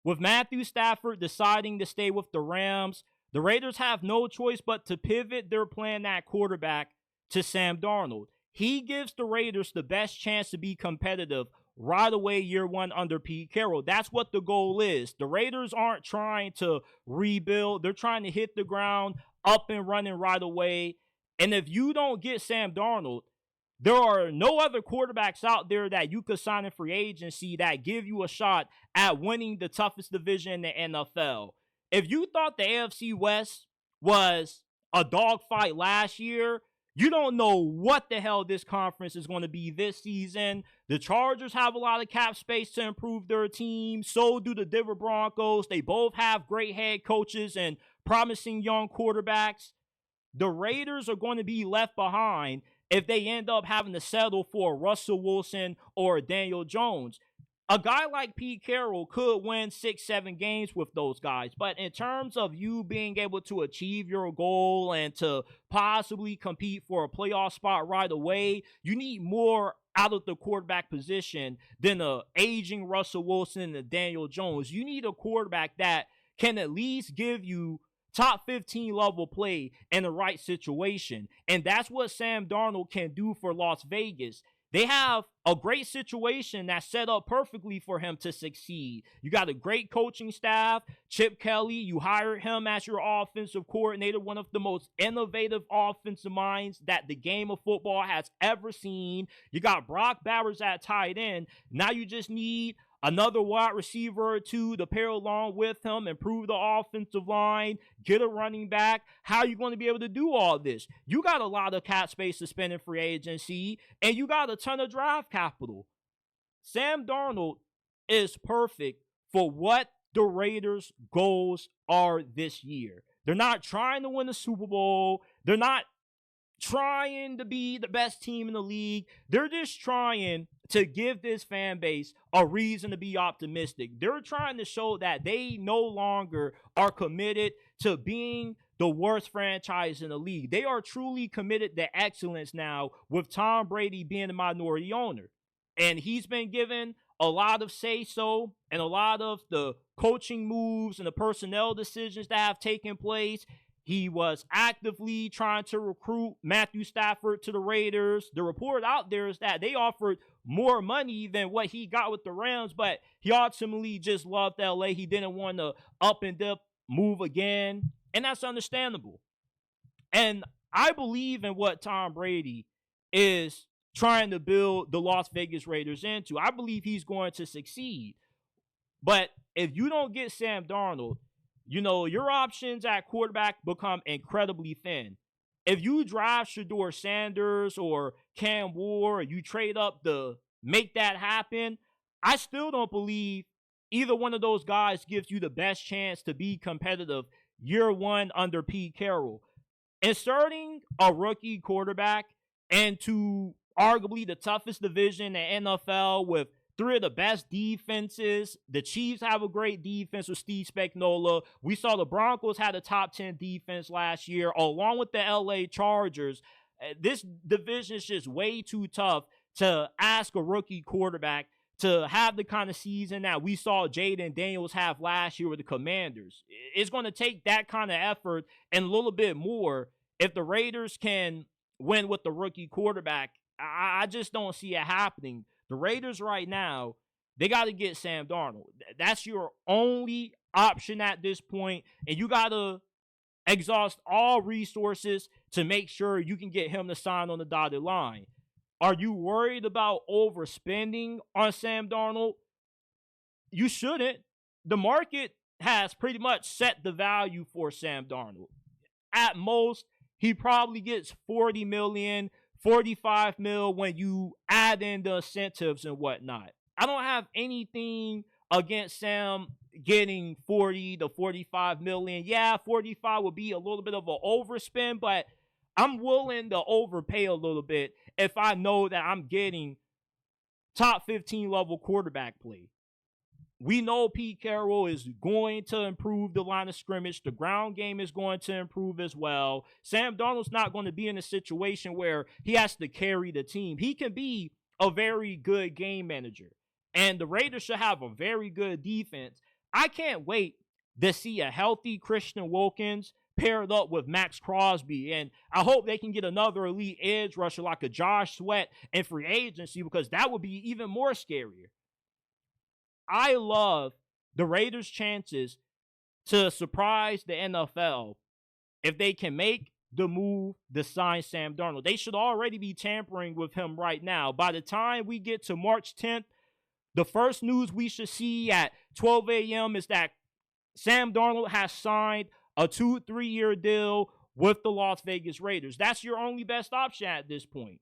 With Matthew Stafford deciding to stay with the Rams, the Raiders have no choice but to pivot their plan at quarterback to Sam Darnold. He gives the Raiders the best chance to be competitive right away year one under Pete Carroll. That's what the goal is. The Raiders aren't trying to rebuild. They're trying to hit the ground up and running right away. And if you don't get Sam Darnold, there are no other quarterbacks out there that you could sign in free agency that give you a shot at winning the toughest division in the NFL. If you thought the AFC West was a dogfight last year, you don't know what the hell this conference is going to be this season. The Chargers have a lot of cap space to improve their team. So do the Denver Broncos. They both have great head coaches and promising young quarterbacks. The Raiders are going to be left behind if they end up having to settle for Russell Wilson or Daniel Jones. A guy like Pete Carroll could win 6-7 games with those guys. But in terms of you being able to achieve your goal and to possibly compete for a playoff spot right away, you need more out of the quarterback position than a aging Russell Wilson and a Daniel Jones. You need a quarterback that can at least give you top 15 level play in the right situation. And that's what Sam Darnold can do for Las Vegas. They have a great situation that's set up perfectly for him to succeed. You got a great coaching staff. Chip Kelly, you hired him as your offensive coordinator, one of the most innovative offensive minds that the game of football has ever seen. You got Brock Bowers at tight end. Now you just need another wide receiver or two to pair along with him, improve the offensive line, get a running back. How are you going to be able to do all this? You got a lot of cap space to spend in free agency, and you got a ton of draft capital. Sam Darnold is perfect for what the Raiders' goals are this year. They're not trying to win the Super Bowl. They're not trying to be the best team in the league. They're just trying to give this fan base a reason to be optimistic. They're trying to show that they no longer are committed to being the worst franchise in the league. They are truly committed to excellence now, with Tom Brady being the minority owner. And he's been given a lot of say-so and a lot of the coaching moves and the personnel decisions that have taken place. He was actively trying to recruit Matthew Stafford to the Raiders. The report out there is that they offered more money than what he got with the Rams, but he ultimately just loved LA. He didn't want to up and dip move again, and that's understandable. And I believe in what Tom Brady is trying to build the Las Vegas Raiders into. I believe he's going to succeed. But if you don't get Sam Darnold, you know, your options at quarterback become incredibly thin. If you draft Shedeur Sanders or Cam Ward, or you trade up to make that happen, I still don't believe either one of those guys gives you the best chance to be competitive year one under Pete Carroll. Inserting a rookie quarterback into arguably the toughest division in the NFL with three of the best defenses. The Chiefs have a great defense with Steve Spagnuolo. We saw the Broncos had a top 10 defense last year, along with the LA Chargers. This division is just way too tough to ask a rookie quarterback to have the kind of season that we saw Jaden Daniels have last year with the Commanders. It's going to take that kind of effort and a little bit more if the Raiders can win with the rookie quarterback. I just don't see it happening. The Raiders right now, they got to get Sam Darnold. That's your only option at this point, and you got to exhaust all resources to make sure you can get him to sign on the dotted line. Are you worried about overspending on Sam Darnold? You shouldn't. The market has pretty much set the value for Sam Darnold. At most, he probably gets $40 million, $45 million when you add in the incentives and whatnot. I don't have anything against Sam getting 40 to 45 million. Yeah, 45 would be a little bit of an overspend, but I'm willing to overpay a little bit if I know that I'm getting top 15 level quarterback play. We know Pete Carroll is going to improve the line of scrimmage. The ground game is going to improve as well. Sam Darnold's not going to be in a situation where he has to carry the team. He can be a very good game manager. And the Raiders should have a very good defense. I can't wait to see a healthy Christian Wilkins paired up with Max Crosby. And I hope they can get another elite edge rusher like a Josh Sweat in free agency, because that would be even more scarier. I love the Raiders' chances to surprise the NFL if they can make the move to sign Sam Darnold. They should already be tampering with him right now. By the time we get to March 10th, the first news we should see at 12 a.m. is that Sam Darnold has signed a 2-3 year deal with the Las Vegas Raiders. That's your only best option at this point.